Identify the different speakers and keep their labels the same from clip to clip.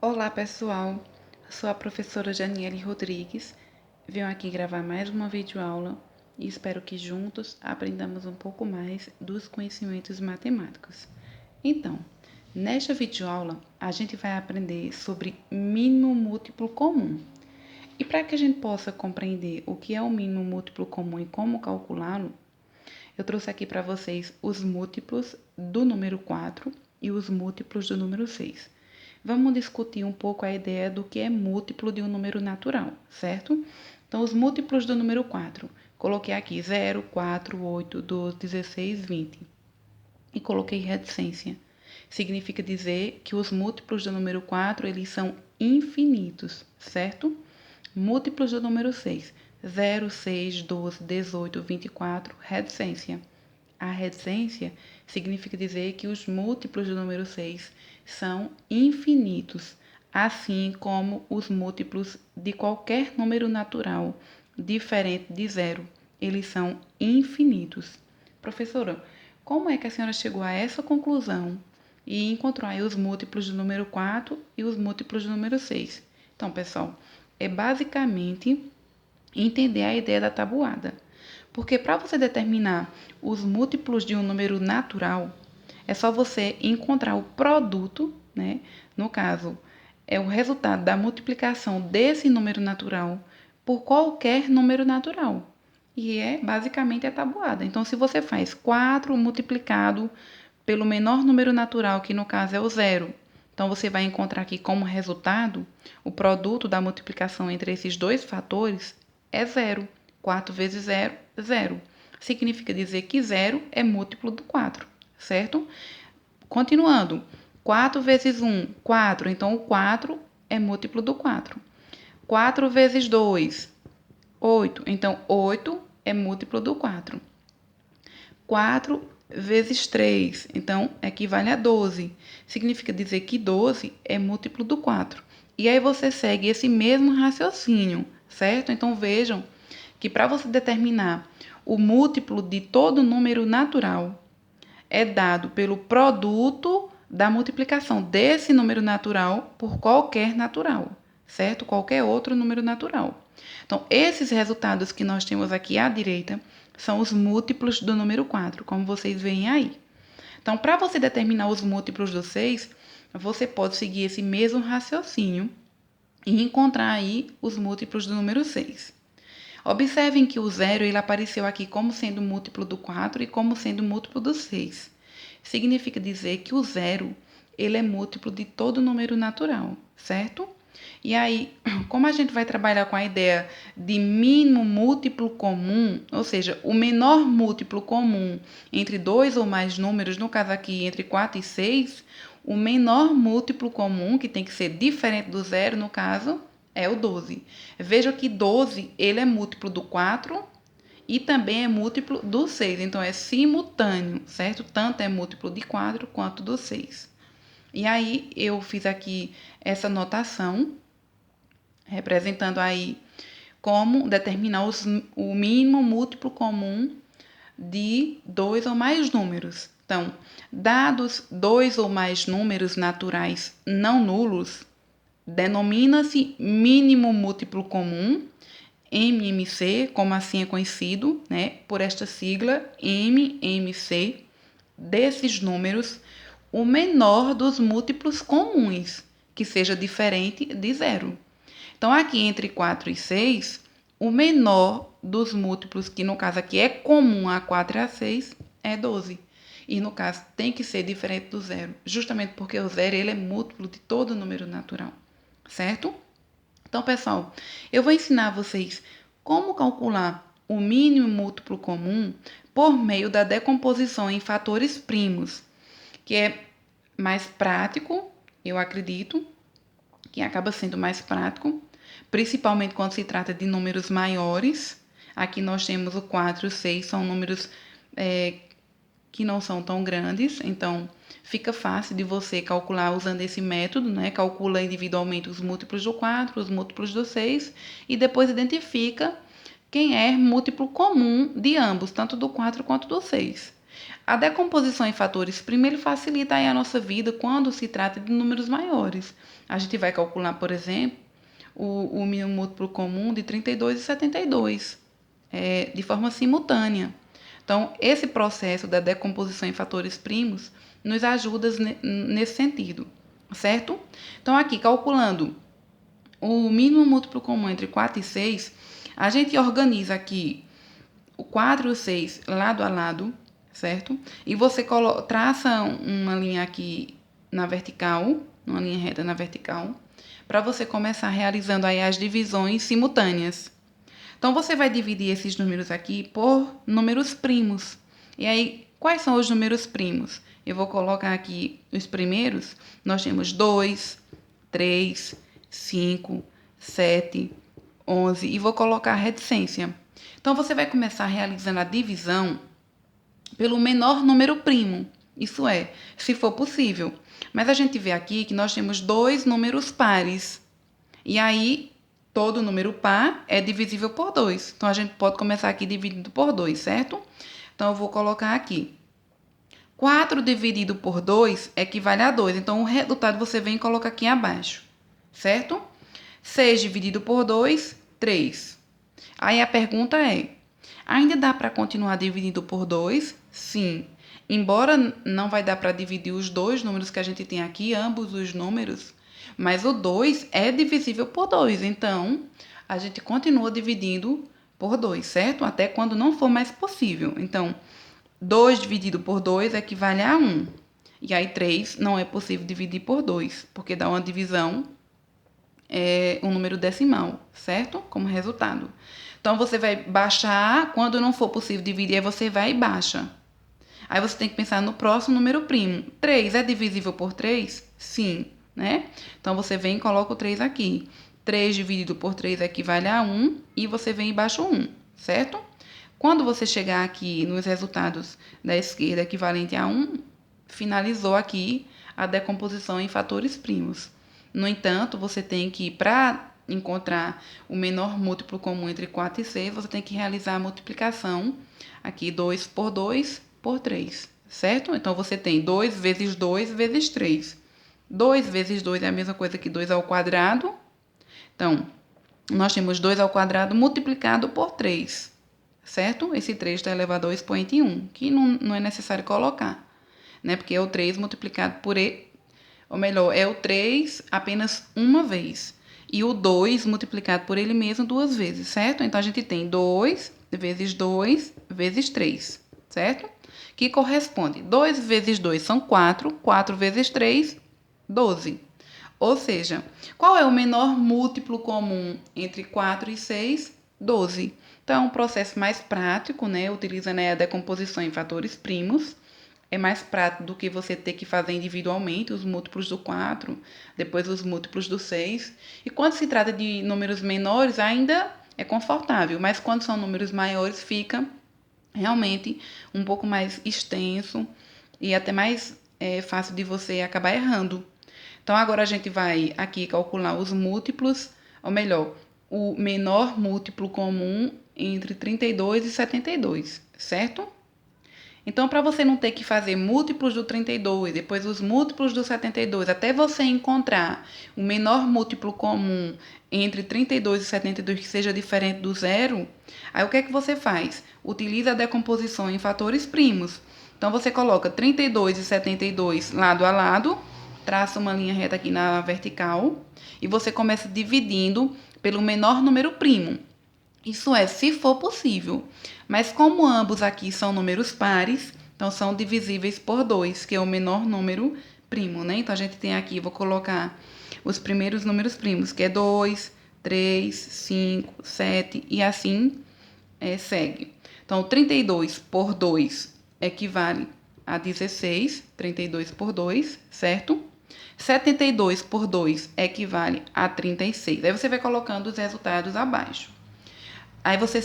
Speaker 1: Olá pessoal, sou a professora Janiele Rodrigues, venho aqui gravar mais uma videoaula e espero que juntos aprendamos um pouco mais dos conhecimentos matemáticos. Então, nesta videoaula a gente vai aprender sobre mínimo múltiplo comum. E para que a gente possa compreender o que é o mínimo múltiplo comum e como calculá-lo, eu trouxe aqui para vocês os múltiplos do número 4 e os múltiplos do número 6. Vamos discutir um pouco a ideia do que é múltiplo de um número natural, certo? Então, os múltiplos do número 4. Coloquei aqui 0, 4, 8, 12, 16, 20. E coloquei reticência. Significa dizer que os múltiplos do número 4, eles são infinitos, certo? Múltiplos do número 6. 0, 6, 12, 18, 24, reticência. A reticência significa dizer que os múltiplos do número 6 são infinitos, assim como os múltiplos de qualquer número natural diferente de zero. Eles são infinitos. Professora, como é que a senhora chegou a essa conclusão e encontrou aí os múltiplos do número 4 e os múltiplos do número 6? Então, pessoal, é basicamente entender a ideia da tabuada. Porque para você determinar os múltiplos de um número natural, é só você encontrar o produto, né? No caso, é o resultado da multiplicação desse número natural por qualquer número natural. E é basicamente a tabuada. Então, se você faz 4 multiplicado pelo menor número natural, que no caso é o zero, então você vai encontrar aqui como resultado o produto da multiplicação entre esses dois fatores é zero. 4 vezes zero, zero. Significa dizer que zero é múltiplo do 4, certo? Continuando. 4 vezes 1, 4. Então, o 4 é múltiplo do 4. 4 vezes 2, 8. Então, 8 é múltiplo do 4. 4 vezes 3, então, equivale a 12. Significa dizer que 12 é múltiplo do 4. E aí você segue esse mesmo raciocínio, certo? Então, vejam que para você determinar o múltiplo de todo número natural, é dado pelo produto da multiplicação desse número natural por qualquer natural, certo? Qualquer outro número natural. Então, esses resultados que nós temos aqui à direita são os múltiplos do número 4, como vocês veem aí. Então, para você determinar os múltiplos do 6, você pode seguir esse mesmo raciocínio e encontrar aí os múltiplos do número 6. Observem que o zero ele apareceu aqui como sendo múltiplo do 4 e como sendo múltiplo do 6. Significa dizer que o zero ele é múltiplo de todo número natural, certo? E aí, como a gente vai trabalhar com a ideia de mínimo múltiplo comum, ou seja, o menor múltiplo comum entre dois ou mais números, no caso aqui entre 4 e 6, o menor múltiplo comum, que tem que ser diferente do zero, no caso, é o 12. Veja que 12 ele é múltiplo do 4 e também é múltiplo do 6. Então, é simultâneo, certo? Tanto é múltiplo de 4 quanto do 6. E aí, eu fiz aqui essa notação, representando aí como determinar o mínimo múltiplo comum de dois ou mais números. Então, dados dois ou mais números naturais não nulos, denomina-se mínimo múltiplo comum, MMC, como assim é conhecido, né, por esta sigla MMC, desses números, o menor dos múltiplos comuns, que seja diferente de zero. Então, aqui entre 4 e 6, o menor dos múltiplos, que no caso aqui é comum a 4 e a 6, é 12. E no caso tem que ser diferente do zero, justamente porque o zero ele é múltiplo de todo número natural, certo? Então, pessoal, eu vou ensinar vocês como calcular o mínimo múltiplo comum por meio da decomposição em fatores primos, que é mais prático, eu acredito, que acaba sendo mais prático, principalmente quando se trata de números maiores. Aqui nós temos o 4 e o 6, são números que não são tão grandes, então fica fácil de você calcular usando esse método, né? Calcula individualmente os múltiplos do 4, os múltiplos do 6 e depois identifica quem é múltiplo comum de ambos, tanto do 4 quanto do 6. A decomposição em fatores primos ele facilita aí a nossa vida quando se trata de números maiores. A gente vai calcular, por exemplo, o mínimo múltiplo comum de 32 e 72, de forma simultânea. Então, esse processo da decomposição em fatores primos nos ajuda nesse sentido, certo? Então, aqui, calculando o mínimo múltiplo comum entre 4 e 6, a gente organiza aqui o 4 e o 6 lado a lado, certo? E você traça uma linha aqui na vertical, uma linha reta na vertical, para você começar realizando aí as divisões simultâneas. Então, você vai dividir esses números aqui por números primos. E aí, quais são os números primos? Eu vou colocar aqui os primeiros. Nós temos 2, 3, 5, 7, 11 e vou colocar a reticência. Então, você vai começar realizando a divisão pelo menor número primo. Isso é, se for possível. Mas a gente vê aqui que nós temos dois números pares. E aí, todo número par é divisível por 2. Então, a gente pode começar aqui dividindo por 2, certo? Então, eu vou colocar aqui. 4 dividido por 2 equivale a 2. Então, o resultado você vem e coloca aqui abaixo, certo? 6 dividido por 2, 3. Aí a pergunta é, ainda dá para continuar dividindo por 2? Sim. Embora não vai dar para dividir os dois números que a gente tem aqui, ambos os números, mas o 2 é divisível por 2. Então, a gente continua dividindo por 2, certo? Até quando não for mais possível. Então, 2 dividido por 2 equivale a 1. E aí, 3 não é possível dividir por 2, porque dá uma divisão, um número decimal, certo? Como resultado. Então, você vai baixar, quando não for possível dividir, aí você vai e baixa. Aí você tem que pensar no próximo número primo. 3 é divisível por 3? Sim, né? Então, você vem e coloca o 3 aqui. 3 dividido por 3 equivale a 1 e você vem e baixa o 1, certo? Quando você chegar aqui nos resultados da esquerda equivalente a 1, finalizou aqui a decomposição em fatores primos. No entanto, você tem que, para encontrar o menor múltiplo comum entre 4 e 6, você tem que realizar a multiplicação aqui 2 por 2 por 3, certo? Então, você tem 2 vezes 2 vezes 3. 2 vezes 2 é a mesma coisa que 2 ao quadrado. Então, nós temos 2 ao quadrado multiplicado por 3, certo? Esse 3 está elevado ao expoente 1, que não é necessário colocar, né? Porque é o 3 multiplicado por e, ou melhor, é o 3 apenas uma vez. E o 2 multiplicado por ele mesmo duas vezes, certo? Então, a gente tem 2 vezes 2 vezes 3, certo? Que corresponde, 2 vezes 2 são 4, 4 vezes 3, 12. Ou seja, qual é o menor múltiplo comum entre 4 e 6? 12. Então, é um processo mais prático, né? Utiliza, né, a decomposição em fatores primos. É mais prático do que você ter que fazer individualmente os múltiplos do 4, depois os múltiplos do 6. E quando se trata de números menores, ainda é confortável, mas quando são números maiores, fica realmente um pouco mais extenso e até mais fácil de você acabar errando. Então, agora a gente vai aqui calcular os múltiplos, ou melhor, o menor múltiplo comum entre 32 e 72, certo? Então, para você não ter que fazer múltiplos do 32, depois os múltiplos do 72, até você encontrar o menor múltiplo comum entre 32 e 72 que seja diferente do zero, aí o que é que você faz? Utiliza a decomposição em fatores primos. Então, você coloca 32 e 72 lado a lado, traça uma linha reta aqui na vertical e você começa dividindo pelo menor número primo. Isso é, se for possível. Mas como ambos aqui são números pares, então são divisíveis por 2, que é o menor número primo, né? Então, a gente tem aqui, vou colocar os primeiros números primos, que é 2, 3, 5, 7 e assim segue. Então, 32 por 2 equivale a 16, 32 por 2, certo? 72 por 2 equivale a 36. Aí você vai colocando os resultados abaixo. Aí você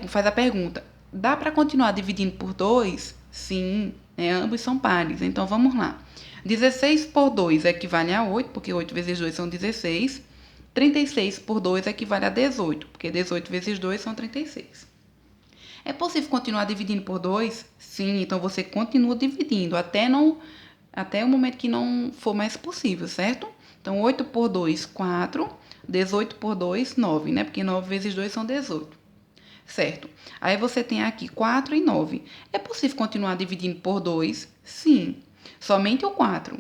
Speaker 1: faz a pergunta, dá para continuar dividindo por 2? Sim, né? Ambos são pares, então vamos lá. 16 por 2 equivale a 8, porque 8 vezes 2 são 16. 36 por 2 equivale a 18, porque 18 vezes 2 são 36. É possível continuar dividindo por 2? Sim, então você continua dividindo até o momento que não for mais possível, certo? Então, 8 por 2, 4. 18 por 2, 9, né? Porque 9 vezes 2 são 18. Certo. Aí você tem aqui 4 e 9. É possível continuar dividindo por 2? Sim. Somente o 4.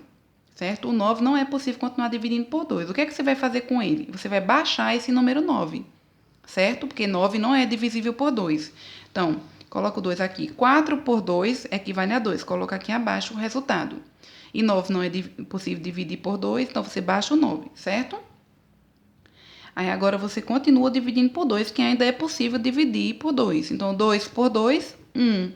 Speaker 1: Certo? O 9 não é possível continuar dividindo por 2. O que é que você vai fazer com ele? Você vai baixar esse número 9. Certo? Porque 9 não é divisível por 2. Então, coloca o 2 aqui. 4 por 2 equivale a 2. Coloca aqui abaixo o resultado. E 9 não é possível dividir por 2, então você baixa o 9, certo? Aí agora você continua dividindo por 2, que ainda é possível dividir por 2. Então, 2 por 2, 1.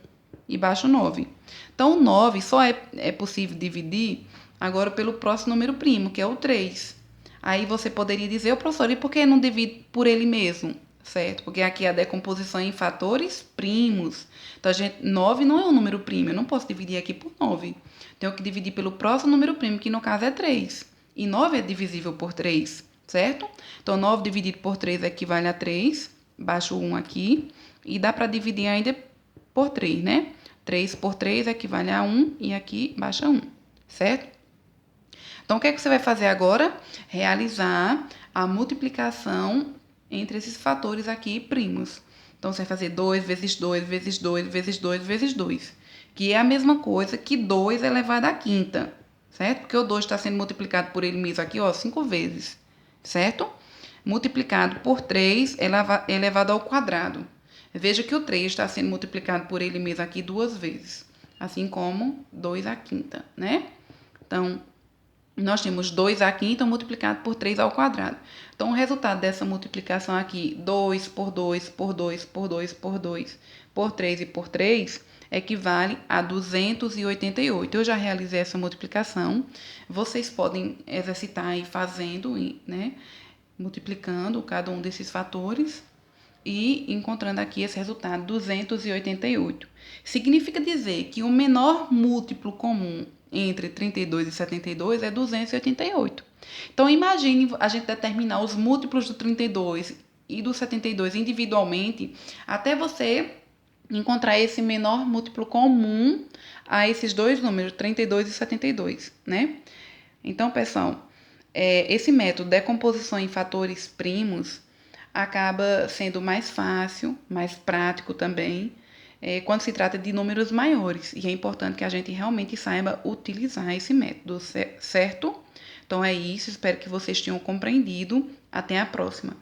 Speaker 1: E baixa o 9. Então, o 9 só é possível dividir agora pelo próximo número primo, que é o 3. Aí você poderia dizer, professor, e por que não divide por ele mesmo? Certo? Porque aqui a decomposição é em fatores primos. Então, 9 não é um número primo. Eu não posso dividir aqui por 9. Tenho que dividir pelo próximo número primo, que no caso é 3. E 9 é divisível por 3, certo? Então, 9 dividido por 3 equivale a 3. Baixo o 1 aqui. E dá para dividir ainda por 3, né? 3 por 3 equivale a 1. E aqui baixa 1, certo? Então, o que é que você vai fazer agora? Realizar a multiplicação entre esses fatores aqui primos. Então, você vai fazer 2 vezes 2 vezes 2 vezes 2 vezes 2, que é a mesma coisa que 2 elevado à quinta, certo? Porque o 2 está sendo multiplicado por ele mesmo aqui, ó, 5 vezes, certo? Multiplicado por 3 elevado ao quadrado. Veja que o 3 está sendo multiplicado por ele mesmo aqui 2 vezes, assim como 2 à quinta, né? Então, nós temos 2 à quinta multiplicado por 3 ao quadrado. Então, o resultado dessa multiplicação aqui, 2 por 2 por 2 por 2 por 2 por 3 e por 3, equivale a 288. Eu já realizei essa multiplicação. Vocês podem exercitar aí fazendo, né? Multiplicando cada um desses fatores e encontrando aqui esse resultado, 288. Significa dizer que o menor múltiplo comum entre 32 e 72 é 288. Então, imagine a gente determinar os múltiplos do 32 e do 72 individualmente, até você encontrar esse menor múltiplo comum a esses dois números, 32 e 72, né? Então, pessoal, esse método de decomposição em fatores primos acaba sendo mais fácil, mais prático também, quando se trata de números maiores. E é importante que a gente realmente saiba utilizar esse método, certo? Então é isso, espero que vocês tenham compreendido. Até a próxima!